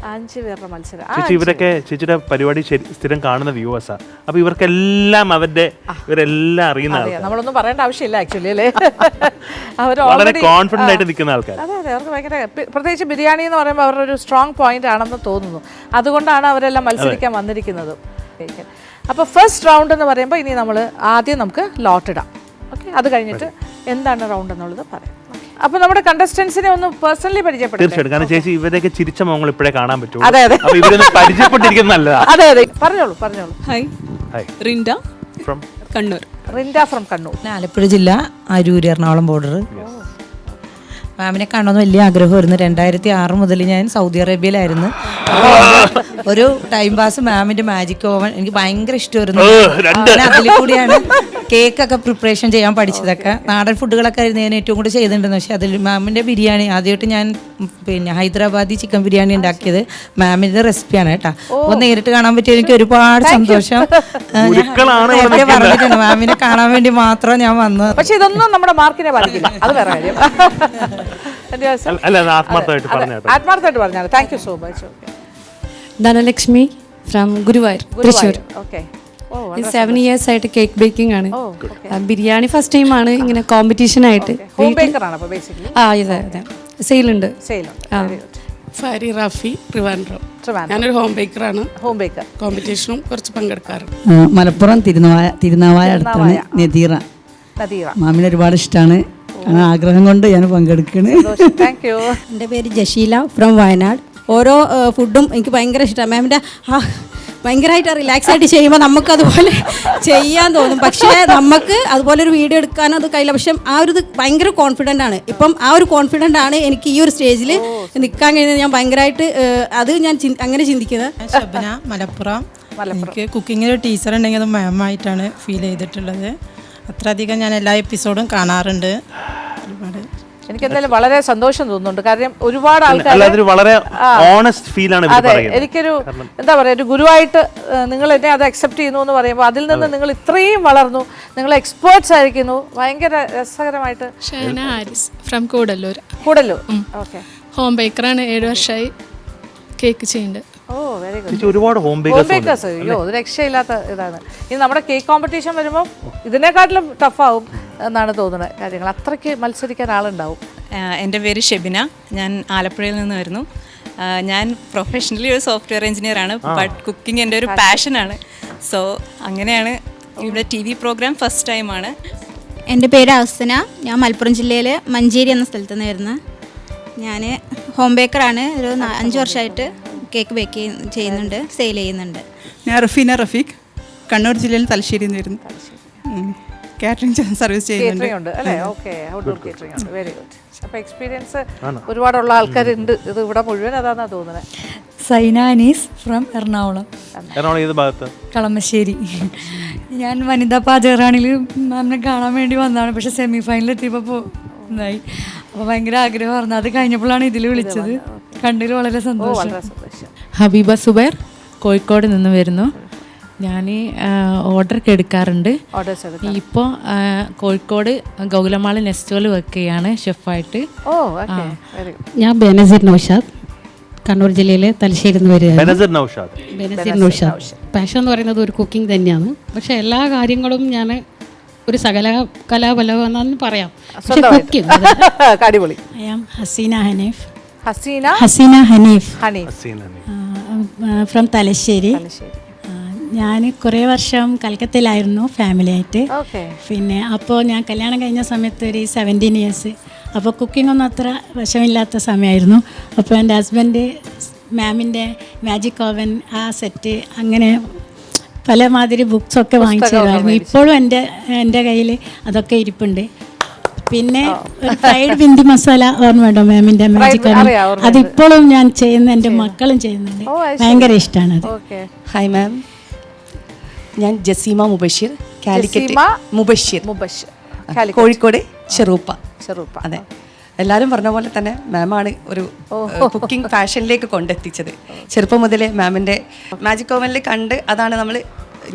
5 പേരുടെ മത്സരം. ചേച്ചി ഇവരൊക്കെ ചേച്ചിയുടെ പരിപാടി സ്ഥിരം കാണുന്ന വ്യൂവേഴ്സാ. അപ്പൊ ഇവർക്കെല്ലാം ഇവരെല്ലാം അറിയുന്ന ആൾക്കാർ. നമ്മളൊന്നും പറയേണ്ട ആവശ്യമില്ല ആക്ച്വലി അല്ലേ. അവർ വളരെ കോൺഫിഡന്റ് ആയിട്ട് നിൽക്കുന്ന ആൾക്കാർ. അതെ അതെ, അവർക്ക് ഭയങ്കര പ്രത്യേകിച്ച് ബിരിയാണി എന്ന് പറയുമ്പോൾ അവരുടെ ഒരു സ്ട്രോങ് പോയിന്റ് ആണെന്ന് തോന്നുന്നു. അതുകൊണ്ടാണ് അവരെല്ലാം മത്സരിക്കാൻ വന്നിരിക്കുന്നത്. അപ്പോൾ ഫസ്റ്റ് റൗണ്ട് എന്ന് പറയുമ്പോൾ ഇനി ആദ്യം നമുക്ക് ലോട്ട് ഇടാം. ഓക്കെ, അത് കഴിഞ്ഞിട്ട് എന്താണ് റൗണ്ട് എന്നുള്ളത് പറയാം. അപ്പോൾ നമ്മുടെ കണ്ടസ്റ്റൻസിനെ ഒന്ന് പേഴ്സണലി പരിചയപ്പെടുത്താം. തീർച്ചയായിട്ടും, കാരണം ചേച്ചി ഇവരൊക്കെ ചിരിച്ച മുഖങ്ങൾ ഇപ്പോഴേ കാണാൻ പറ്റും. അതെ അതെ, അപ്പോൾ ഇവരൊന്ന് പരിചയപ്പെട്ടിരിക്കുന്നത് നല്ലതാ. അതെ അതെ, പറഞ്ഞോളൂ. Hi, Rinda from Kannur. Rinda from Kannur. Alappuzha ജില്ല, അരൂര്, എറണാകുളം ബോർഡർ. മാമിനെ കാണണമെന്ന് വലിയ ആഗ്രഹമായിരുന്നു. 2006 മുതൽ ഞാൻ സൗദി അറേബ്യയിലായിരുന്നു. ഒരു ടൈം പാസ് മാമിന്റെ മാജിക് ഓവൻ എനിക്ക് ഭയങ്കര ഇഷ്ടമായിരുന്നു. അതിൽ കൂടിയാണ് കേക്കൊക്കെ പ്രിപ്പറേഷൻ ചെയ്യാൻ പഠിച്ചതൊക്കെ. നാടൻ ഫുഡുകളൊക്കെ ആയിരുന്നു ഞാൻ ഏറ്റവും കൂടുതൽ ചെയ്തിട്ടുണ്ടെന്ന്. പക്ഷേ അതിൽ മാമിന്റെ ബിരിയാണി ആദ്യമായിട്ട് ഞാൻ ഹൈദരാബാദി ചിക്കൻ ബിരിയാണി ഉണ്ടാക്കിയത് മാമിന്റെ റെസിപ്പിയാണ് കേട്ടോ. അപ്പോൾ നേരിട്ട് കാണാൻ പറ്റിയ എനിക്ക് ഒരുപാട് സന്തോഷം. നേരത്തെ പറഞ്ഞിട്ടുണ്ട് മാമിനെ കാണാൻ വേണ്ടി മാത്രം ഞാൻ വന്നത്. പക്ഷെ ഇതൊന്നും നമ്മുടെ മാർക്കിനെ ബാധിക്കില്ല, അത് വേറെ കാര്യം. ആത്മാർത്ഥമായിട്ട് പറഞ്ഞാൽ thank you so much. Dhanalakshmi from Guruvayur, Thrissur. 7 years ആയിട്ട് കേക്ക് ബേക്കിംഗ് ആണ്. ബിരിയാണി ഫസ്റ്റ് ടൈം ആണ് ഇങ്ങനെ കോമ്പറ്റീഷൻ ആയിട്ട്. അതെ, സെയിലുണ്ട്. ഫാരി റാഫി, ട്രിവാൻഡ്രം. ഞാനൊരു ഹോം ബേക്കറാണ്. കോമ്പറ്റീഷനും കുറച്ച് പങ്കെടുക്കാറുണ്ട്. മലപ്പുറം തിരുനാവായ അടുത്താണ് നദീറ. മാമിന് ഒരുപാട് ഇഷ്ടമാണ്, ആഗ്രഹം കൊണ്ട് ഞാൻ പങ്കെടുക്കണേ. എൻ്റെ പേര് ജഷീല ഫ്രം വയനാട്. ഓരോ ഫുഡും എനിക്ക് ഭയങ്കര ഇഷ്ടമാണ്. മാമിൻ്റെ ഭയങ്കരമായിട്ട് റിലാക്സ് ആയിട്ട് ചെയ്യുമ്പോൾ നമുക്കതുപോലെ ചെയ്യാൻ തോന്നും. പക്ഷേ നമുക്ക് അതുപോലെ ഒരു വീഡിയോ എടുക്കാനും അത് കഴിയില്ല. പക്ഷെ ആ ഒരു ഇത് ഭയങ്കര കോൺഫിഡൻ്റ് ആണ്. ഇപ്പം ആ ഒരു കോൺഫിഡൻ്റ് ആണ് എനിക്ക് ഈ ഒരു സ്റ്റേജിൽ നിൽക്കാൻ കഴിയുന്നത്. ഞാൻ ഭയങ്കരമായിട്ട് അത് ഞാൻ അങ്ങനെ ചിന്തിക്കുന്നത്. ശബന, മലപ്പുറം. എനിക്ക് കുക്കിങ്ങിൽ ഒരു ടീച്ചർ ഉണ്ടെങ്കിൽ അത് മാമായിട്ടാണ് ഫീൽ ചെയ്തിട്ടുള്ളത്. അത്രയധികം ഞാൻ എല്ലാ എപ്പിസോഡും കാണാറുണ്ട്. ഒരുപാട് എനിക്ക് എന്തായാലും വളരെ സന്തോഷം തോന്നുന്നുണ്ട്. കാരണം ഒരുപാട് ആൾക്കാർ എനിക്കൊരു എന്താ പറയുക, ഒരു ഗുരുവായിട്ട് നിങ്ങൾ എന്നെ അത് അക്സെപ്റ്റ് ചെയ്യുന്നു എന്ന് പറയുമ്പോൾ അതിൽ നിന്ന് നിങ്ങൾ ഇത്രയും വളർന്നു, നിങ്ങൾ എക്സ്പേർട്സ് ആയിരിക്കുന്നു. ഭയങ്കര രസകരമായിട്ട്. Shaina Haris from Koodallur. Okay, home ബേക്കറാണ്. 7 വർഷമായി കേക്ക് ചെയ്യുന്നുണ്ട്. Very good. ഒരുപാട് ഹോം ബേക്കേഴ്സ്. അയ്യോ, അത് രക്ഷയില്ലാത്ത ഇതാണ്. ഇനി നമ്മുടെ കേക്ക് കോമ്പറ്റീഷൻ വരുമ്പോൾ ഇതിനെക്കാട്ടിലും ടഫാവും എന്നാണ് തോന്നുന്നത് കാര്യങ്ങൾ. അത്രയ്ക്ക് മത്സരിക്കാൻ ആളുണ്ടാവും. എൻ്റെ പേര് ഷെബിന. ഞാൻ ആലപ്പുഴയിൽ നിന്ന് വരുന്നു. ഞാൻ പ്രൊഫഷണലി ഒരു സോഫ്റ്റ്വെയർ എഞ്ചിനീയർ ആണ്. ബട്ട് കുക്കിംഗ് എൻ്റെ ഒരു പാഷനാണ്. സോ അങ്ങനെയാണ് ഇവിടെ TV പ്രോഗ്രാം ഫസ്റ്റ് ടൈമാണ്. എൻ്റെ പേര് അഫ്സന. ഞാൻ മലപ്പുറം ജില്ലയിൽ മഞ്ചേരി എന്ന സ്ഥലത്ത് നിന്ന് വരുന്നത്. ഞാൻ ഹോം ബേക്കറാണ്. ഒരു 5 വർഷമായിട്ട് കേക്ക് ബേക്ക് ചെയ്യുന്നുണ്ട്, സെയിൽ ചെയ്യുന്നുണ്ട്. ഞാൻ റഫീന റഫീഖ്, കണ്ണൂർ ജില്ലയിൽ തലശ്ശേരിയിൽ നിന്ന് വരുന്നു. കാറ്ററിംഗ് സർവീസ് ചെയ്യുന്നുണ്ട്. Very good. അപ്പോൾ എക്സ്പീരിയൻസ് ഒരുപാടുള്ള ആൾക്കാരുണ്ട്. ഇത് ഇവിടെ മുഴുവൻ അതാണെന്നാ തോന്നുന്നത്. സൈന അനീസ് ഫ്രം എറണാകുളം. ഏത് ഭാഗത്ത്? കളമശ്ശേരി. ഞാൻ വനിതാ പാചകറാണിൽ മാമിനെ കാണാൻ വേണ്ടി വന്നതാണ്. പക്ഷെ സെമി ഫൈനലിൽ എത്തിയപ്പോൾ ഇതായി. അപ്പോൾ ഭയങ്കര ആഗ്രഹമായിരുന്നു. അത് കഴിഞ്ഞപ്പോഴാണ് ഇതിൽ വിളിച്ചത്. കണ്ടതിൽ വളരെ സന്തോഷം. ഹബീബ സുബൈർ, കോഴിക്കോട് നിന്ന് വരുന്നു. ഞാൻ ഓർഡറൊക്കെ എടുക്കാറുണ്ട്. ഇപ്പോൾ കോഴിക്കോട് ഗൗലമാളി നെസ്റ്റോയിൽ വർക്ക് ചെയ്യാണ് ഷെഫായിട്ട്. ഞാൻ ബെനസീർ നൗഷാദ്, കണ്ണൂർ ജില്ലയിലെ തലശ്ശേരി നിന്ന് വരികയാണ്. ബെനസീർ നൗഷാദ്. പാഷൻ എന്ന് പറയുന്നത് ഒരു കുക്കിംഗ് തന്നെയാണ്. പക്ഷെ എല്ലാ കാര്യങ്ങളും ഞാൻ ഒരു കലാബലമെന്നു പറയാം. ഹസീന ഹനീഫ്. ഫ്രം തലശ്ശേരി. ഞാൻ കുറേ വർഷം കൽക്കത്തയിലായിരുന്നു ഫാമിലിയായിട്ട്. പിന്നെ അപ്പോൾ ഞാൻ കല്യാണം കഴിഞ്ഞ സമയത്ത് ഒരു 17 years. അപ്പോൾ കുക്കിംഗ് ഒന്നും അത്ര വശമില്ലാത്ത സമയമായിരുന്നു. അപ്പോൾ എൻ്റെ ഹസ്ബൻഡ് മാമിൻ്റെ മാജിക് ഓവൻ, ആ സെറ്റ്, അങ്ങനെ പല മാതിരി ബുക്സൊക്കെ വാങ്ങിച്ചു തരുമായിരുന്നു. ഇപ്പോഴും എൻ്റെ കയ്യിൽ അതൊക്കെ ഇരിപ്പുണ്ട്. പിന്നെ ഫ്രൈഡ് ബിന്ദി മസാല ഓർമ്മയുണ്ടോ മാമിൻ്റെ മാജിക് ഓവൻ? അതിപ്പോഴും ഞാൻ ചെയ്യുന്ന, എൻ്റെ മക്കളും ചെയ്യുന്നുണ്ട്. ഭയങ്കര ഇഷ്ടമാണ് അത്. ഹായ് മാം, ഞാൻ ജസീമ മുബഷീർ, കാലിക്കറ്റ്. മുബഷീർ, കോഴിക്കോട് ചെറുപ്പ. അതെ, എല്ലാവരും പറഞ്ഞ പോലെ തന്നെ മാമാണ് ഒരു കുക്കിംഗ് പാഷനിലേക്ക് കൊണ്ടെത്തിച്ചത്. ചെറുപ്പം മുതലേ മാമിൻ്റെ മാജിക് ഓവനിൽ കണ്ട് അതാണ്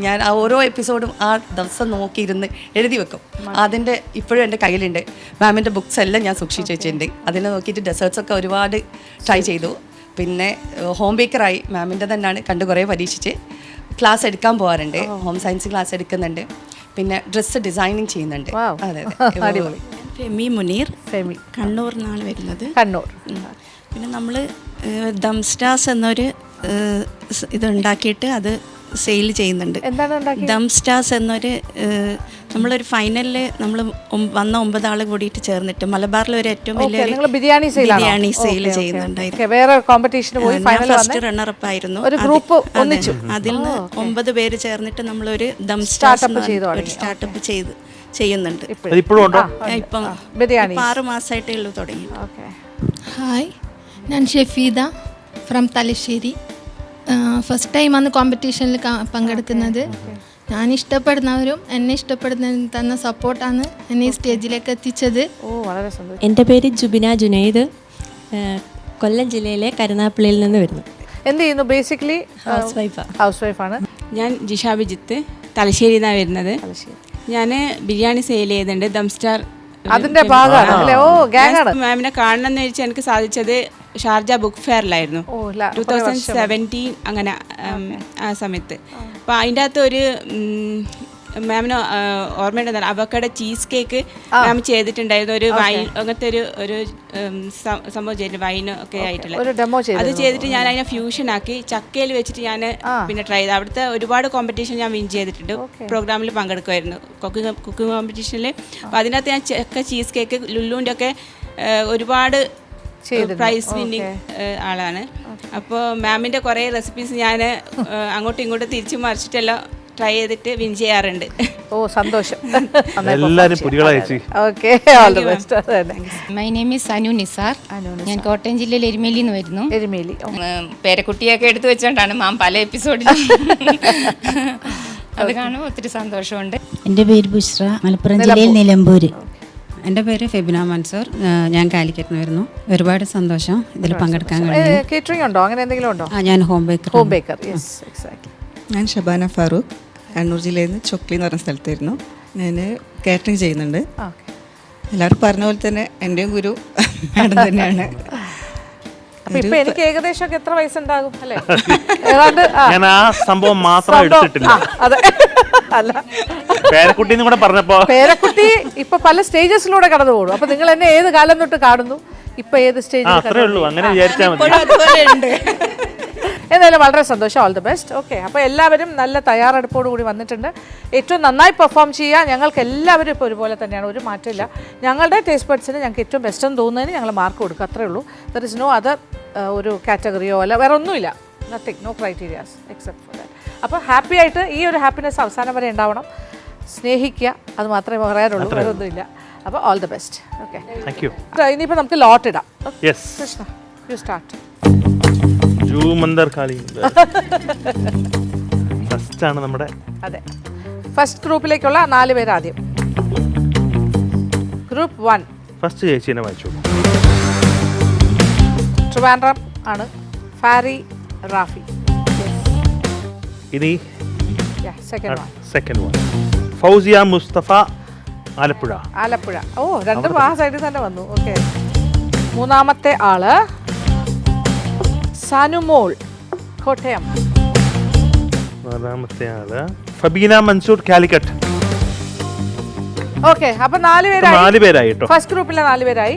ഞാൻ ആ ഓരോ എപ്പിസോഡും ആ ദിവസം നോക്കിയിരുന്ന് എഴുതി വെക്കും. അതിൻ്റെ ഇപ്പോഴും എൻ്റെ കയ്യിലുണ്ട്. മാമിൻ്റെ ബുക്സ് എല്ലാം ഞാൻ സൂക്ഷിച്ച് വെച്ചിട്ടുണ്ട്. അതിനെ നോക്കിയിട്ട് ഡെസേർട്ട്സൊക്കെ ഒരുപാട് ട്രൈ ചെയ്തു. പിന്നെ ഹോം ബേക്കറായി മാമിൻ്റെ തന്നെയാണ് കണ്ട് കുറേ പരീക്ഷിച്ച് ക്ലാസ് എടുക്കാൻ പോകാറുണ്ട്, ഹോം സയൻസ് ക്ലാസ് എടുക്കുന്നുണ്ട്, പിന്നെ ഡ്രസ്സ് ഡിസൈനിങ് ചെയ്യുന്നുണ്ട്. അതെ അടിപൊളി. ഫെമി മുനീർ, ഫെമി, കണ്ണൂരിൽ നിന്നാണ് വരുന്നത്. കണ്ണൂർ. പിന്നെ നമ്മൾ ദംസ്റ്റാസ് എന്നൊരു ഇതുണ്ടാക്കിയിട്ട് അത് സെയിൽ ചെയ്യുന്നുണ്ട്. എന്താണ് ദംസ്റ്റാസ് എന്നൊരു നമ്മളൊരു ഫൈനലിൽ നമ്മൾ വന്ന 9 ആൾ കൂടിയിട്ട് ചേർന്നിട്ട് മലബാറിൽ ഒരു ഏറ്റവും വലിയ ബിരിയാണി സെയിൽ ചെയ്യുന്നുണ്ടായിരുന്നു. വേറെ കോമ്പറ്റീഷന് പോയി ഫസ്റ്റ് റണ്ണറപ്പ് ആയിരുന്നു. ഒരു ഗ്രൂപ്പ് ഒന്നിച്ചു, അതിൽ നിന്ന് 9 പേര് ചേർന്നിട്ട് നമ്മളൊരു ദം സ്റ്റാർട്ടപ്പ് ചെയ്യുന്നുണ്ട്. ഇപ്പം ബിരിയാണി 6 മാസമായിട്ടേ ഉള്ളൂ തുടങ്ങി. ഹായ്, ഞാൻ ഷെഫീദ ഫ്രം തലശ്ശേരി. ഫസ്റ്റ് ടൈമാണ് കോമ്പറ്റീഷനിൽ പങ്കെടുക്കുന്നത്. ഞാൻ ഇഷ്ടപ്പെടുന്നവരും എന്നെ ഇഷ്ടപ്പെടുന്നവരും തന്ന സപ്പോർട്ടാണ് എന്നെ ഈ സ്റ്റേജിലേക്ക് എത്തിച്ചത്. വളരെ സന്തോഷം. എൻ്റെ പേര് ജുബിന ജുനൈദ്, കൊല്ലം ജില്ലയിലെ കരുനാഗപ്പള്ളിയിൽ നിന്ന് വരുന്നു. എന്ത് ചെയ്യുന്നു? ബേസിക്കലി ഹൗസ് വൈഫാണ്. ഞാൻ ജിഷ ബിജിത്ത്, തലശ്ശേരിയിൽ നിന്നാണ് വരുന്നത്. ഞാൻ ബിരിയാണി സെയിൽ ചെയ്യുന്നുണ്ട്, ദംസ്റ്റാർ. അതിന്റെ ഭാഗമാണ്. മാമിനെ കാണണം എന്ന് വെച്ചാൽ എനിക്ക് സാധിച്ചത് ഷാർജ ബുക്ക് ഫെയറിലായിരുന്നു 2017 അങ്ങനെ ആ സമയത്ത്. അപ്പോൾ അതിൻ്റെ അകത്ത് ഒരു മാമിന് ഓർമ്മയുണ്ടെന്നാണ് അവക്കടെ ചീസ് കേക്ക് മാം ചെയ്തിട്ടുണ്ടായിരുന്നു. ഒരു വൈൻ അങ്ങനത്തെ ഒരു സംഭവം ചെയ്തിട്ട് വൈനും ഒക്കെ ആയിട്ടുള്ള അത് ചെയ്തിട്ട് ഞാൻ അതിനെ ഫ്യൂഷൻ ആക്കി ചക്കയിൽ വെച്ചിട്ട് ഞാൻ പിന്നെ ട്രൈ ചെയ്ത് അവിടുത്തെ ഒരുപാട് കോമ്പറ്റീഷൻ ഞാൻ വിൻ ചെയ്തിട്ടുണ്ട്. പ്രോഗ്രാമിൽ പങ്കെടുക്കുമായിരുന്നു, കുക്കിംഗ് കോമ്പറ്റീഷനിൽ. അപ്പോൾ അതിനകത്ത് ഞാൻ ചക്ക ചീസ് കേക്ക് ലുലുവിൻ്റെ ഒക്കെ ഒരുപാട് പ്രൈസ് വിന്നിങ് ആളാണ്. അപ്പോൾ മാമിൻ്റെ കുറേ റെസിപ്പീസ് ഞാൻ അങ്ങോട്ടും ഇങ്ങോട്ടും തിരിച്ചു മറിച്ചിട്ടെല്ലാം ട്രൈ ചെയ്തിട്ട് വിൻ ചെയ്യാറുണ്ട്. സന്തോഷം. എല്ലാവരും പുതിയതായി. My name is Anu Nisar. ഞാൻ കോട്ടയം ജില്ലയിൽ എരുമേലിയിൽ നിന്ന് വരുന്നു. എരുമേലി. പേരക്കുട്ടിയൊക്കെ എടുത്തു വെച്ചോണ്ടാണ് മാം പല എപ്പിസോഡിൽ അത് കാണുമ്പോൾ ഒത്തിരി സന്തോഷമുണ്ട്. എൻ്റെ പേര് ബുഷ്ര, മലപ്പുറം ജില്ലയിൽ നിലമ്പൂർ. എൻ്റെ പേര് ഫെബിന മൻസൂർ, ഞാൻ കാലിക്കറ്റ് വരുന്നു. ഒരുപാട് സന്തോഷം ഇതിൽ പങ്കെടുക്കാൻ കഴിഞ്ഞു. കേറ്ററിംഗ് ഉണ്ടോ, അങ്ങനെ എന്തെങ്കിലും ഉണ്ടോ? ഞാൻ ഹോം ബേക്കർ. Yes, exactly. ഞാൻ ഷബാന ഫാറൂഖ്, കണ്ണൂർ ജില്ലയിൽ നിന്ന് ചൊക്ലി എന്ന് പറഞ്ഞ സ്ഥലത്തായിരുന്നു. ഞാൻ കാറ്ററിംഗ് ചെയ്യുന്നുണ്ട്. എല്ലാവരും പറഞ്ഞ പോലെ തന്നെ എൻ്റെയും ഗുരു മാഡം തന്നെയാണ്. അപ്പൊ ഇപ്പൊ എനിക്ക് ഏകദേശം എത്ര വയസ്സുണ്ടാകും അല്ലേ? ഞാൻ ആ സംഭവം മാത്രം എടുത്തിട്ടില്ല. അതെ, അല്ല പേരക്കുട്ടി കൂടെ പറഞ്ഞപ്പോ പേരക്കുട്ടി ഇപ്പൊ പല സ്റ്റേജസിലൂടെ കടന്നു പോകും. അപ്പൊ നിങ്ങൾ എന്നെ ഏത് കാലം തൊട്ട് കാണുന്നു, ഇപ്പൊ ഏത് സ്റ്റേജിൽ? അത്രേ ഉള്ളൂ, അങ്ങനെ വിചാരിച്ചാൽ മതി. എന്തായാലും വളരെ സന്തോഷം. All the best. ഓക്കെ, അപ്പോൾ എല്ലാവരും നല്ല തയ്യാറെടുപ്പോടു കൂടി വന്നിട്ടുണ്ട്. ഏറ്റവും നന്നായി പെർഫോം ചെയ്യുക. ഞങ്ങൾക്ക് എല്ലാവരും ഇപ്പോൾ ഒരുപോലെ തന്നെയാണ്, ഒരു മാറ്റമില്ല. ഞങ്ങളുടെ ടേസ്റ്റ് ബഡ്സിന് ഞങ്ങൾക്ക് ഏറ്റവും ബെസ്റ്റ് എന്ന് തോന്നുന്നതിന് ഞങ്ങൾ മാർക്ക് കൊടുക്കുക, അത്രേ ഉള്ളൂ. ദർ ഇസ് നോ അതർ ഒരു കാറ്റഗറിയോ അല്ല വേറെ ഒന്നുമില്ല. Nothing, no criterias except for that. അപ്പോൾ ഹാപ്പി ആയിട്ട് ഈ ഒരു ഹാപ്പിനെസ് അവസാനം വരെ ഉണ്ടാവണം. സ്നേഹിക്കുക, അത് മാത്രമേ പറയാനുള്ളൂ, വേറെ ഒന്നുമില്ല. അപ്പോൾ all the best. Okay, thank you. ഇനിയിപ്പോൾ നമുക്ക് ലോട്ട് ഇടാം. Yes Krishna, you start. First ആണ് നമ്മുടെ. അതെ, ഫസ്റ്റ് ഗ്രൂപ്പിലേക്കുള്ള 4 പേര് ആദ്യം. ഗ്രൂപ്പ് 1 ഫസ്റ്റ് ചേച്ചിനെ വായിച്ചു. ട്രിവാൻഡ്രം ആണ്, ഫാരി റാഫി. ഇനി സെക്കൻഡ് വൺ ഫൗസിയ മുസ്തഫ, ആലപ്പുഴ. ഓ, രണ്ടും ആ സൈഡിൽ തന്നെ വന്നു. ഓക്കെ, മൂന്നാമത്തെ ആള് സാനുമോൾ, കോട്ടയം. നാലാമത്തെ ആള് ഫബീന മൻസൂർ, കാലിക്കറ്റ്. ഓക്കെ, അപ്പൊ 4 പേരായി കേട്ടോ. ഫസ്റ്റ് ഗ്രൂപ്പിലെ 4 പേരായി.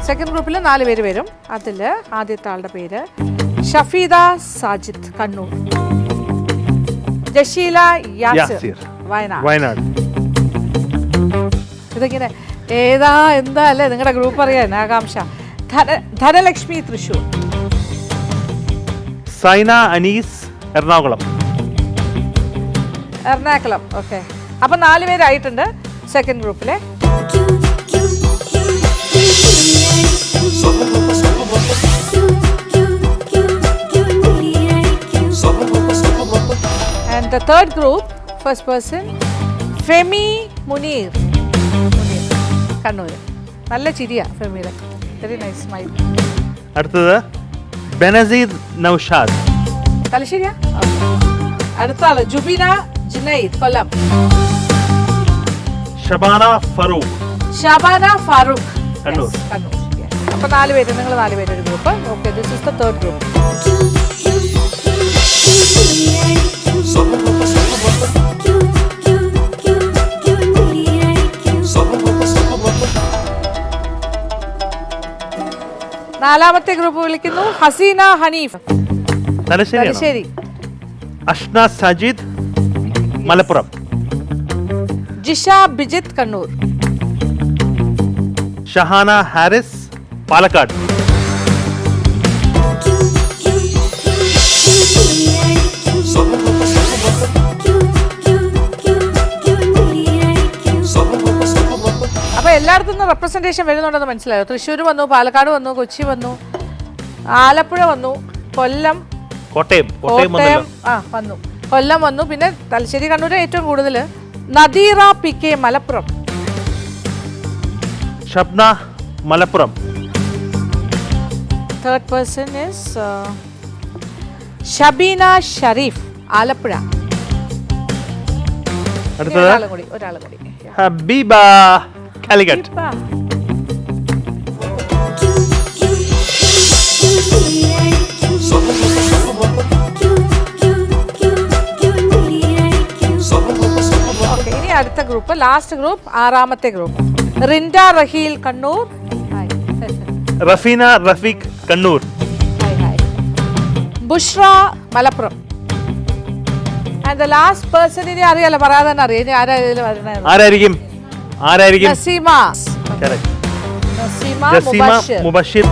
സെക്കൻഡ് ഗ്രൂപ്പിൽ 4 പേര് വരും. അതില് ആദ്യത്തെ ആളുടെ പേര് ഷഫീദ സാജിദ്, കണ്ണൂർ. ജഷീല യാസിർ, വയനാട്. ഇതിങ്ങനെ ഏതാ എന്താ അല്ലേ നിങ്ങളുടെ ഗ്രൂപ്പ് അറിയാൻ ആകാംക്ഷ. ധനലക്ഷ്മി, തൃശ്ശൂർ. സൈന അനീസ്, എറണാകുളം. ഓക്കെ, അപ്പൊ 4 പേരായിട്ടുണ്ട് സെക്കൻഡ് ഗ്രൂപ്പിലെ. And the third group, first person, Femi Muneer, Kannur. നല്ല ചിരിയാ ഫെമിയുടെ, വെരി നൈസ് സ്മൈൽ. അടുത്തത് ബനസീർ നൗഷാദ്, തലശ്ശേരിയാ. അടുത്ത ആള് ജുബിന ജുനൈദ് കൊല്ലം. ഷബാന ഫറൂഖ് ഷബാന ഫാറൂഖ് കണ്ണൂർ. കണ്ണൂർ. അപ്പൊ 4 പേര്, നിങ്ങൾ 4 പേര് ഒരു group. Okay, this is the third group. നാലാമത്തെ ഗ്രൂപ്പ് വിളിക്കുന്നു ഹസീന ഹനീഫ് തലശ്ശേരി. അഷ്ന സജീദ് മലപ്പുറം. ജിഷ ബിജിത്ത് കണ്ണൂർ. ഷഹാന ഹാരിസ് പാലക്കാട്. അപ്പൊ എല്ലായിടത്തും നിന്ന് റെപ്രസെന്റേഷൻ വരുന്നുണ്ടെന്ന് മനസ്സിലായോ? തൃശ്ശൂർ വന്നു, പാലക്കാട് വന്നു, കൊച്ചി വന്നു, ആലപ്പുഴ വന്നു, കോട്ടയം വന്നു, കൊല്ലം വന്നു, പിന്നെ തലശ്ശേരി കണ്ണൂർ ഏറ്റവും കൂടുതൽ. Nadeera P K Malappuram. Shabna Malappuram. Third person is Shabeena Shareef Alappuzha. അടുത്തത് ഒരാളും കൂടി. ഹബീബ കാലിക്കറ്റ്. ഇനി അടുത്ത ഗ്രൂപ്പ്, ലാസ്റ്റ് ഗ്രൂപ്പ്, 6ാമത്തെ group. Rinda Raheel Kannur. Rafeena Rafeeq Kannur. Bushra Malappuram. And the last person ഇനി അറിയാലോ, പറയാതെ തന്നെ അറിയാം. ഇനി ആരായിരിക്കും? നസീമ മുബഷിർ.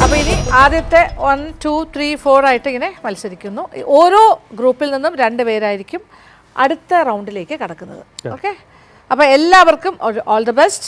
അപ്പൊ ഇനി ആദ്യത്തെ 1, 2, 3, 4 ആയിട്ട് ഇങ്ങനെ മത്സരിക്കുന്നു. ഓരോ ഗ്രൂപ്പിൽ നിന്നും 2 പേരായിരിക്കും അടുത്ത റൗണ്ടിലേക്ക് കടക്കുന്നത്. ഓക്കെ, അപ്പൊ എല്ലാവർക്കും ഓൾ ദി ബെസ്റ്റ്.